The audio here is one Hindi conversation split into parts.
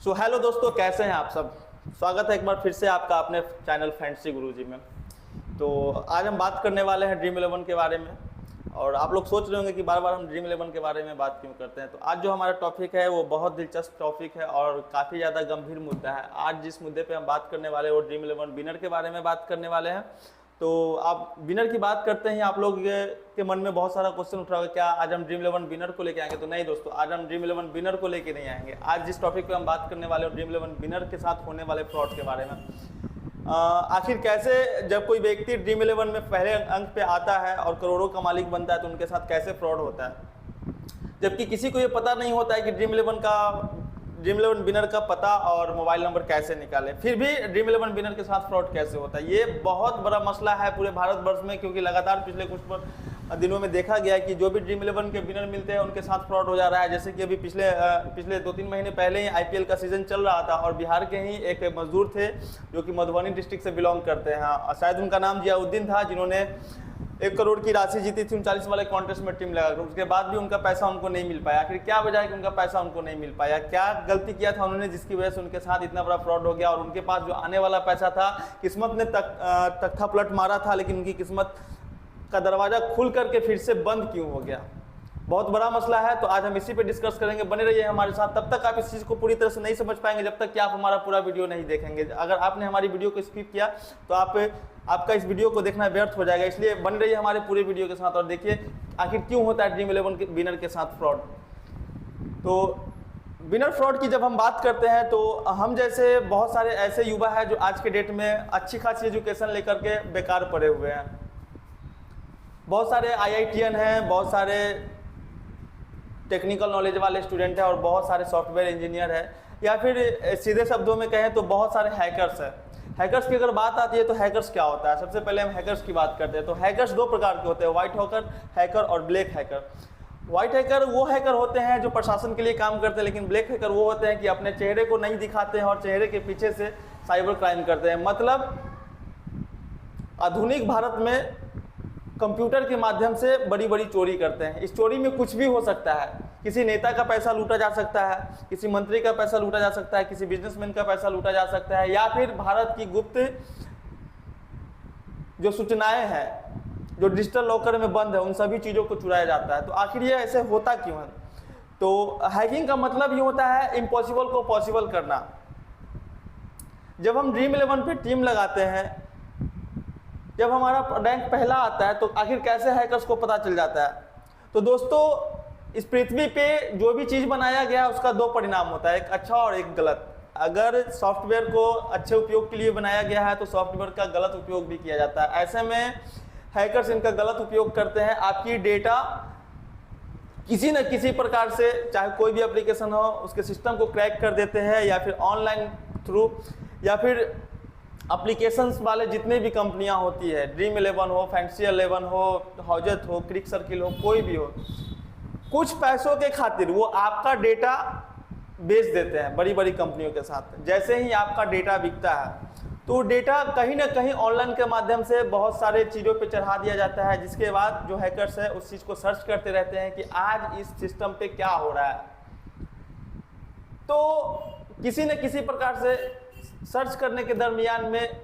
हेलो दोस्तों, कैसे हैं आप सब। स्वागत है एक बार फिर से आपका अपने चैनल फैंटेसी गुरुजी में। तो आज हम बात करने वाले हैं ड्रीम 11 के बारे में। और आप लोग सोच रहे होंगे कि बार बार हम ड्रीम 11 के बारे में बात क्यों करते हैं। तो आज जो हमारा टॉपिक है वो बहुत दिलचस्प टॉपिक है और काफ़ी ज़्यादा गंभीर मुद्दा है। आज जिस मुद्दे पे हम बात करने वाले हैं वो ड्रीम 11 विनर के बारे में बात करने वाले हैं। तो आप विनर की बात करते हैं, आप लोग के मन में बहुत सारा क्वेश्चन उठ रहा होगा, क्या आज हम ड्रीम 11 विनर को लेके आएंगे। तो नहीं दोस्तों, आज हम ड्रीम 11 विनर को लेके नहीं आएंगे। आज जिस टॉपिक पे हम बात करने वाले हैं ड्रीम 11 विनर के साथ होने वाले फ्रॉड के बारे में। आखिर कैसे जब कोई व्यक्ति ड्रीम 11 में पहले अंक पे आता है और करोड़ों का मालिक बनता है तो उनके साथ कैसे फ्रॉड होता है, जबकि किसी को ये पता नहीं होता है कि ड्रीम 11 विनर का पता और मोबाइल नंबर कैसे निकालें। फिर भी ड्रीम 11 विनर के साथ फ्रॉड कैसे होता है, ये बहुत बड़ा मसला है पूरे भारतवर्ष में। क्योंकि लगातार पिछले कुछ दिनों में देखा गया है कि जो भी ड्रीम 11 के विनर मिलते हैं उनके साथ फ्रॉड हो जा रहा है। जैसे कि अभी पिछले 2-3 महीने पहले ही IPL का सीजन चल रहा था और बिहार के ही एक मजदूर थे जो कि मधुबनी डिस्ट्रिक्ट से बिलोंग करते हैं। शायद उनका नाम जियाउद्दीन था, जिन्होंने 1 करोड़ की राशि जीती थी 39 वाले कॉन्टेस्ट में टीम लगाकर। उसके बाद भी उनका पैसा उनको नहीं मिल पाया। आखिर क्या वजह है कि उनका पैसा उनको नहीं मिल पाया, क्या गलती किया था उन्होंने जिसकी वजह से उनके साथ इतना बड़ा फ्रॉड हो गया। और उनके पास जो आने वाला पैसा था, किस्मत ने तख्ता पलट मारा था, लेकिन उनकी किस्मत का दरवाजा खुल करके फिर से बंद क्यों हो गया। बहुत बड़ा मसला है। तो आज हम इसी पे डिस्कस करेंगे, बने रहिए हमारे साथ। तब तक आप इस चीज़ को पूरी तरह से नहीं समझ पाएंगे जब तक कि आप हमारा पूरा वीडियो नहीं देखेंगे। अगर आपने हमारी वीडियो को स्किप किया तो आपका इस वीडियो को देखना व्यर्थ हो जाएगा। इसलिए बन रहिए हमारे पूरे वीडियो के साथ और देखिए आखिर क्यों होता है ड्रीम 11 के विनर के साथ फ्रॉड। तो विनर फ्रॉड की जब हम बात करते हैं तो हम जैसे बहुत सारे ऐसे युवा हैं जो आज के डेट में अच्छी खासी एजुकेशन लेकर के बेकार पड़े हुए हैं। बहुत सारे IITian हैं, बहुत सारे टेक्निकल नॉलेज वाले स्टूडेंट हैं और बहुत सारे सॉफ्टवेयर इंजीनियर हैं, या फिर सीधे शब्दों में कहें तो बहुत सारे हैकर्स हैं। हैकर्स की अगर बात आती है तो हैकर्स क्या होता है, सबसे पहले हम हैकर्स की बात करते हैं। तो हैकर्स 2 प्रकार के होते हैं, व्हाइट हैकर और ब्लैक हैकर। व्हाइट हैकर वो हैकर होते हैं जो प्रशासन के लिए काम करते हैं, लेकिन ब्लैक हैकर वो होते हैं कि अपने चेहरे को नहीं दिखाते हैं और चेहरे के पीछे से साइबर क्राइम करते हैं। मतलब आधुनिक भारत में कंप्यूटर के माध्यम से बड़ी बड़ी चोरी करते हैं। इस चोरी में कुछ भी हो सकता है, किसी नेता का पैसा लूटा जा सकता है, किसी मंत्री का पैसा लूटा जा सकता है, किसी बिजनेसमैन का पैसा लूटा जा सकता है, या फिर भारत की गुप्त जो सूचनाएं हैं जो डिजिटल लॉकर में बंद है उन सभी चीज़ों को चुराया जाता है। तो आखिर ये ऐसे होता क्यों है। तो हैकिंग का मतलब ये होता है इम्पॉसिबल को पॉसिबल करना। जब हम ड्रीम 11 पे टीम लगाते हैं, जब हमारा रैंक पहला आता है तो आखिर कैसे हैकर्स को पता चल जाता है। तो दोस्तों, इस पृथ्वी पे जो भी चीज़ बनाया गया उसका 2 परिणाम होता है, एक अच्छा और एक गलत। अगर सॉफ्टवेयर को अच्छे उपयोग के लिए बनाया गया है तो सॉफ्टवेयर का गलत उपयोग भी किया जाता है। ऐसे में हैकर्स इनका गलत उपयोग करते हैं। आपकी डेटा किसी न किसी प्रकार से, चाहे कोई भी एप्लीकेशन हो, उसके सिस्टम को क्रैक कर देते हैं, या फिर ऑनलाइन थ्रू, या फिर एप्लीकेशंस वाले जितने भी कंपनियां होती है, ड्रीम 11 हो, फैंटेसी 11 हो, हौजत हो, क्रिक सर्किल हो, कोई भी हो, कुछ पैसों के खातिर वो आपका डेटा बेच देते हैं बड़ी बड़ी कंपनियों के साथ। जैसे ही आपका डेटा बिकता है तो डेटा कहीं ना कहीं ऑनलाइन के माध्यम से बहुत सारे चीज़ों पे चढ़ा दिया जाता है, जिसके बाद जो हैकर्स है उस चीज़ को सर्च करते रहते हैं कि आज इस सिस्टम पे क्या हो रहा है। तो किसी न किसी प्रकार से सर्च करने के दरमियान में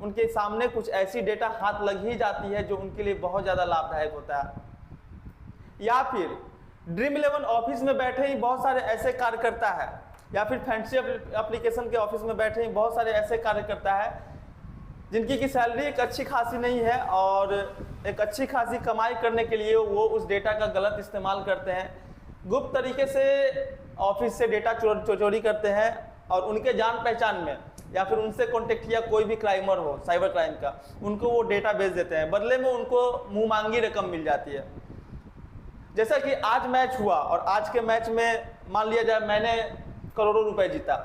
उनके सामने कुछ ऐसी डेटा हाथ लग ही जाती है जो उनके लिए बहुत ज़्यादा लाभदायक होता है। या फिर ड्रीम 11 ऑफिस में बैठे ही बहुत सारे ऐसे कार्यकर्ता है, या फिर फैंटेसी एप्लीकेशन के ऑफिस में बैठे ही बहुत सारे ऐसे कार्यकर्ता है जिनकी की सैलरी एक अच्छी खासी नहीं है और एक अच्छी खासी कमाई करने के लिए वो उस डेटा का गलत इस्तेमाल करते हैं, गुप्त तरीके से ऑफिस से डेटा चोरी करते हैं और उनके जान पहचान में या फिर उनसे कॉन्टेक्ट किया कोई भी क्राइमर हो साइबर क्राइम का, उनको वो डेटा भेज देते हैं। बदले में उनको मुंह मांगी रकम मिल जाती है। जैसा कि आज मैच हुआ और आज के मैच में मान लिया जाए मैंने करोड़ों रुपए जीता,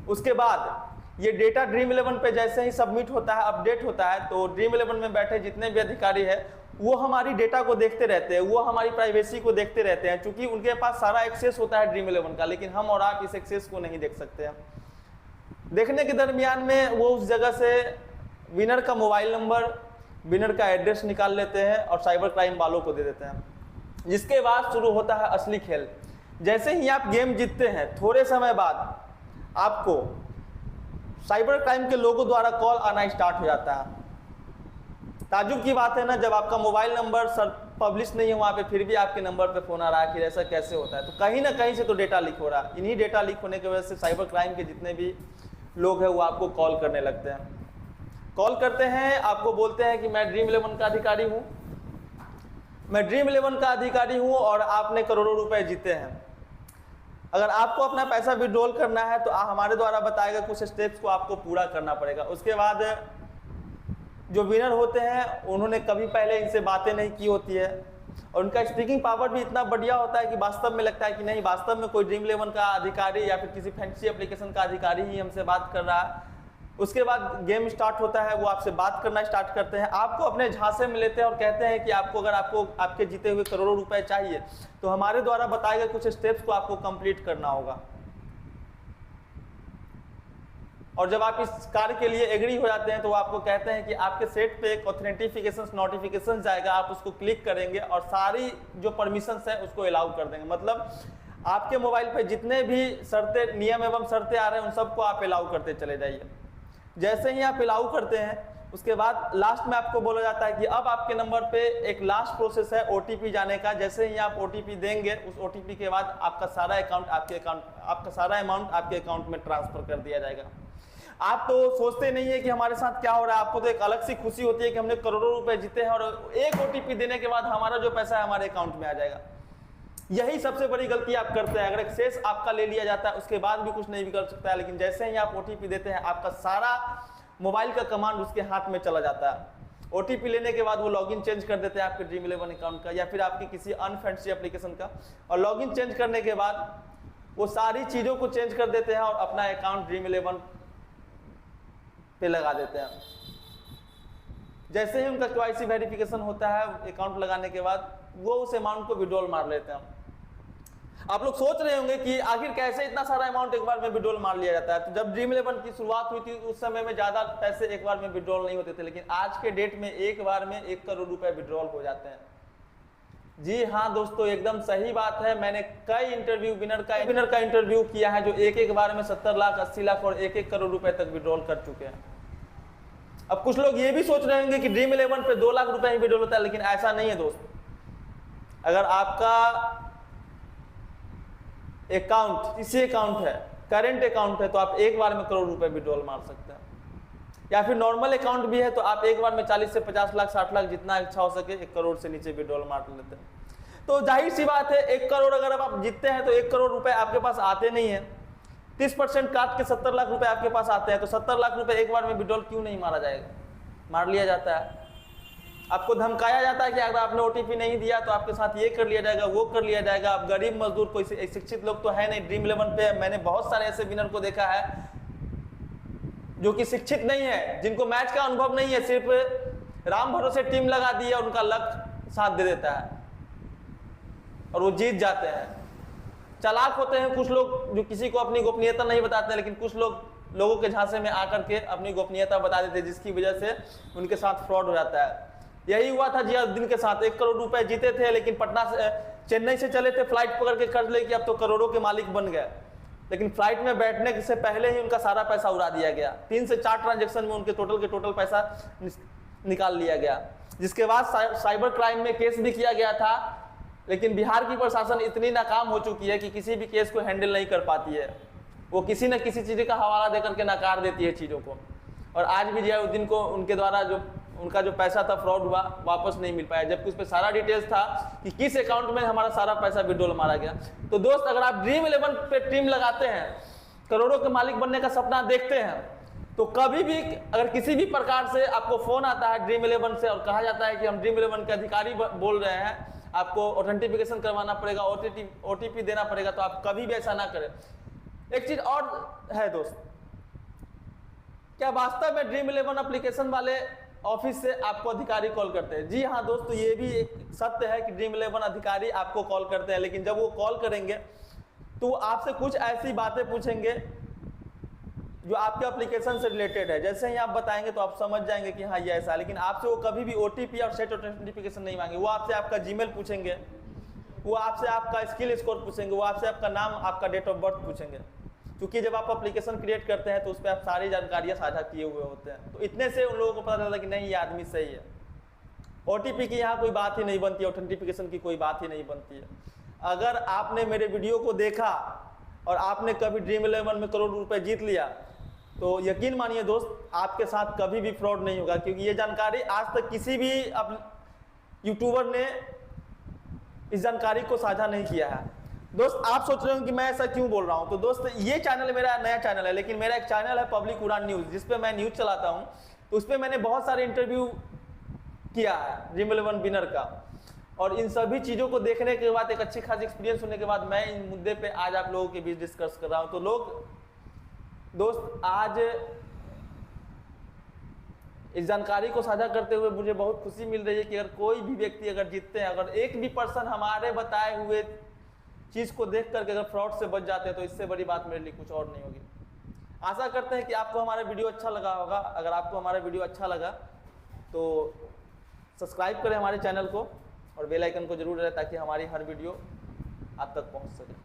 उसके बाद ये डेटा ड्रीम 11 पे जैसे ही सबमिट होता है, अपडेट होता है, तो ड्रीम 11 में बैठे जितने भी अधिकारी है वो हमारी डेटा को देखते रहते हैं, वो हमारी प्राइवेसी को देखते रहते हैं, क्योंकि उनके पास सारा एक्सेस होता है ड्रीम 11 का, लेकिन हम और आप इस एक्सेस को नहीं देख सकते हैं। देखने के दरमियान में वो उस जगह से विनर का मोबाइल नंबर, विनर का एड्रेस निकाल लेते हैं और साइबर क्राइम वालों को दे देते हैं, जिसके बाद शुरू होता है असली खेल। जैसे ही आप गेम जीतते हैं, थोड़े समय बाद आपको साइबर क्राइम के लोगों द्वारा कॉल आना स्टार्ट हो जाता है। ताजुब की बात है ना, जब आपका मोबाइल नंबर सर पब्लिश नहीं है वहाँ पे, फिर भी आपके नंबर पे फोन आ रहा है कि ऐसा कैसे होता है। तो कहीं ना कहीं से तो डेटा लीक हो रहा है। इन्हीं डेटा लीक होने की वजह से साइबर क्राइम के जितने भी लोग हैं वो आपको कॉल करने लगते हैं। कॉल करते हैं, आपको बोलते हैं कि मैं ड्रीम 11 का अधिकारी हूँ, मैं ड्रीम 11 का अधिकारी हूँ और आपने करोड़ों रुपए जीते हैं। अगर आपको अपना पैसा विड्रॉल करना है तो हमारे द्वारा बताए गए कुछ स्टेप्स को आपको पूरा करना पड़ेगा। उसके बाद जो विनर होते हैं उन्होंने कभी पहले इनसे बातें नहीं की होती है और उनका स्पीकिंग पावर भी इतना बढ़िया होता है कि वास्तव में लगता है कि नहीं, वास्तव में कोई ड्रीम 11 का अधिकारी या फिर किसी फैंसी एप्लीकेशन का अधिकारी ही हमसे बात कर रहा है। उसके बाद गेम स्टार्ट होता है, वो आपसे बात करना स्टार्ट करते हैं, आपको अपने झांसे में लेते हैं और कहते हैं कि आपको अगर आपके जीते हुए करोड़ों रुपए चाहिए तो हमारे द्वारा बताए गए कुछ स्टेप्स को आपको कंप्लीट करना होगा। और जब आप इस कार्य के लिए एग्री हो जाते हैं तो वो आपको कहते हैं कि आपके सेट पे एक ऑथेंटिफिकेशन नोटिफिकेशन जाएगा, आप उसको क्लिक करेंगे और सारी जो परमिशंस है उसको अलाउ कर देंगे। मतलब आपके मोबाइल पे जितने भी शर्तें, नियम एवं शर्तें आ रहे हैं उन सबको आप अलाउ करते चले जाइए। जैसे ही आप अलाउ करते हैं उसके बाद लास्ट में आपको बोला जाता है कि अब आपके नंबर पे एक लास्ट प्रोसेस है OTP जाने का। जैसे ही आप OTP देंगे, उस OTP के बाद आपका सारा अमाउंट आपके अकाउंट में ट्रांसफर कर दिया जाएगा। आप तो सोचते नहीं है कि हमारे साथ क्या हो रहा है, आपको तो एक अलग सी खुशी होती है कि हमने करोड़ों रुपए जीते हैं और एक OTP देने के बाद हमारा जो पैसा है हमारे अकाउंट में आ जाएगा। यही सबसे बड़ी गलती आप करते हैं। अगर एक्सेस आपका ले लिया जाता है उसके बाद भी कुछ नहीं बिगड़ सकता है, लेकिन जैसे ही आप OTP देते हैं आपका सारा मोबाइल का कमांड उसके हाथ में चला जाता है। OTP लेने के बाद वो लॉगिन चेंज कर देते हैं आपके ड्रीम 11 अकाउंट का या फिर आपकी किसी अनफैंसी एप्लीकेशन का, और लॉगिन चेंज करने के बाद वो सारी चीजों को चेंज कर देते हैं और अपना अकाउंट ड्रीम 11 पे लगा देते हैं। जैसे ही उनका KYC वेरिफिकेशन होता है अकाउंट लगाने के बाद, वो उस अमाउंट को विड्रॉल मार लेते हैं। आप लोग सोच रहे होंगे कि आखिर कैसे इतना सारा अमाउंट एक बार में विड्रॉल मार लिया जाता है। तो जब ड्रीम 11 की शुरुआत हुई थी उस समय में ज्यादा पैसे एक बार में विड्रॉल नहीं होते थे, लेकिन आज के डेट में एक बार में 1 करोड़ रुपए विड्रॉल हो जाते हैं। जी हाँ दोस्तों, एकदम सही बात है। मैंने कई इंटरव्यू विनर का इंटरव्यू किया है जो एक बार में 70 लाख 80 लाख और 1 करोड़ रुपए तक विड्रॉल कर चुके हैं। अब कुछ लोग ये भी सोच रहे होंगे कि ड्रीम 11 पे 2 लाख रुपए ही विड्रॉल होता है, लेकिन ऐसा नहीं है दोस्त। अगर आपका अकाउंट इसी अकाउंट है, करंट अकाउंट है, तो आप एक बार में करोड़ रुपए विड्रॉल मार सकते हैं। या फिर नॉर्मल अकाउंट भी है तो आप एक बार में 40 से 50 लाख 60 लाख जितना इच्छा हो सके 1 करोड़ से नीचे विड्रॉल मार लेते हैं। तो जाहिर सी बात है 1 करोड़ अगर आप जीतते हैं तो 1 करोड़ रुपए आपके पास आते नहीं है। 30% काट के 70 लाख रुपए आपके पास आते हैं, तो 70 लाख रुपए एक बार में विड्रॉल क्यों नहीं मारा जाएगा? मार लिया जाता है। आपको धमकाया जाता है कि अगर आपने OTP नहीं दिया तो आपके साथ ये कर लिया जाएगा, वो कर लिया जाएगा। आप गरीब मजदूर, कोई शिक्षित लोग तो है नहीं। ड्रीम 11 पे मैंने बहुत सारे ऐसे विनर को देखा है जो कि शिक्षित नहीं है, जिनको मैच का अनुभव नहीं है, सिर्फ राम भरोसे टीम लगा दी है, उनका लक साथ दे देता है और वो जीत जाते हैं। चालाक होते हैं कुछ लोग जो किसी को अपनी गोपनीयता नहीं बताते, लेकिन कुछ लोगों के झांसे में आकर के अपनी गोपनीयता बता देते हैं, जिसकी वजह से उनके साथ फ्रॉड हो जाता है। यही हुआ था जियाउद्दीन के साथ। 1 करोड़ रुपए जीते थे, लेकिन पटना से चेन्नई से चले थे, फ्लाइट पकड़ के कर्ज लेके अब तो करोड़ों के मालिक बन गए, लेकिन फ्लाइट में बैठने से पहले ही उनका सारा पैसा उड़ा दिया गया। 3 से 4 ट्रांजेक्शन में उनके टोटल पैसा निकाल लिया गया, जिसके बाद साइबर क्राइम में केस भी किया गया था, लेकिन बिहार की प्रशासन इतनी नाकाम हो चुकी है कि किसी भी केस को हैंडल नहीं कर पाती है। वो किसी न किसी चीज का हवाला देकर के नकार देती है चीजों को। और आज भी जियाउद्दीन को उनके द्वारा उनका जो पैसा था फ्रॉड हुआ, वापस नहीं मिल पाया, जबकि उस पर सारा डिटेल्स था कि किस अकाउंट में हमारा सारा पैसा विड्रॉल मारा गया। तो दोस्त, अगर आप ड्रीम 11 पे टीम लगाते हैं, करोड़ों के मालिक बनने का सपना देखते हैं, तो कभी भी अगर किसी भी प्रकार से आपको फोन आता है ड्रीम 11 से और कहा जाता है कि हम ड्रीम 11 के अधिकारी बोल रहे हैं, आपको ऑथेंटिफिकेशन करवाना पड़ेगा, OTP देना पड़ेगा, तो आप कभी भी ऐसा ना करें। एक चीज और है दोस्त, क्या वास्तव में ड्रीम 11 एप्लीकेशन वाले ऑफिस से आपको अधिकारी कॉल करते हैं? जी हाँ दोस्तों, ये भी एक सत्य है कि ड्रीम 11 अधिकारी आपको कॉल करते हैं, लेकिन जब वो कॉल करेंगे तो आपसे कुछ ऐसी बातें पूछेंगे जो आपके एप्लीकेशन से रिलेटेड है। जैसे ही आप बताएंगे तो आप समझ जाएंगे कि हाँ ये ऐसा है, लेकिन आपसे वो कभी भी OTP और सेट ऑथेंटिफिकेशन नहीं मांगे। वो आपसे आपका जीमेल पूछेंगे, वो आपसे आपका स्किल स्कोर पूछेंगे, वो आपसे आपका नाम, आपका डेट ऑफ बर्थ पूछेंगे। क्योंकि जब आप एप्लीकेशन क्रिएट करते हैं तो उस पर आप सारी जानकारियाँ साझा किए हुए होते हैं, तो इतने से उन लोगों को पता चलता है कि नहीं ये आदमी सही है। OTP की यहाँ कोई बात ही नहीं बनती है, ऑथेंटिफिकेशन की कोई बात ही नहीं बनती है। अगर आपने मेरे वीडियो को देखा और आपने कभी ड्रीम11 में करोड़ रुपए जीत लिया तो यकीन मानिए दोस्त, आपके साथ कभी भी फ्रॉड नहीं होगा, क्योंकि ये जानकारी आज तक किसी भी यूट्यूबर ने इस जानकारी को साझा नहीं किया है। दोस्त आप सोच रहे हो कि मैं ऐसा क्यों बोल रहा हूं, तो दोस्त ये चैनल मेरा नया चैनल है, लेकिन मेरा एक चैनल है पब्लिक उड़ान न्यूज़, जिसपे मैं न्यूज़ चलाता हूं। तो उस पर मैंने बहुत सारे इंटरव्यू किया है ड्रीम11 विनर का, और इन सभी चीज़ों को देखने के बाद, एक अच्छी खासी एक्सपीरियंस होने के बाद मैं इन मुद्दे पे आज आप लोगों के बीच डिस्कस कर रहा हूं। तो दोस्त आज इस जानकारी को साझा करते हुए मुझे बहुत खुशी मिल रही है कि अगर कोई भी व्यक्ति अगर जीतते हैं, अगर एक भी पर्सन हमारे बताए हुए चीज़ को देख करके अगर फ्रॉड से बच जाते हैं, तो इससे बड़ी बात मेरे लिए कुछ और नहीं होगी। आशा करते हैं कि आपको हमारा वीडियो अच्छा लगा होगा। अगर आपको हमारा वीडियो अच्छा लगा तो सब्सक्राइब करें हमारे चैनल को और बेल आइकन को जरूर दबाएं ताकि हमारी हर वीडियो आप तक पहुंच सके।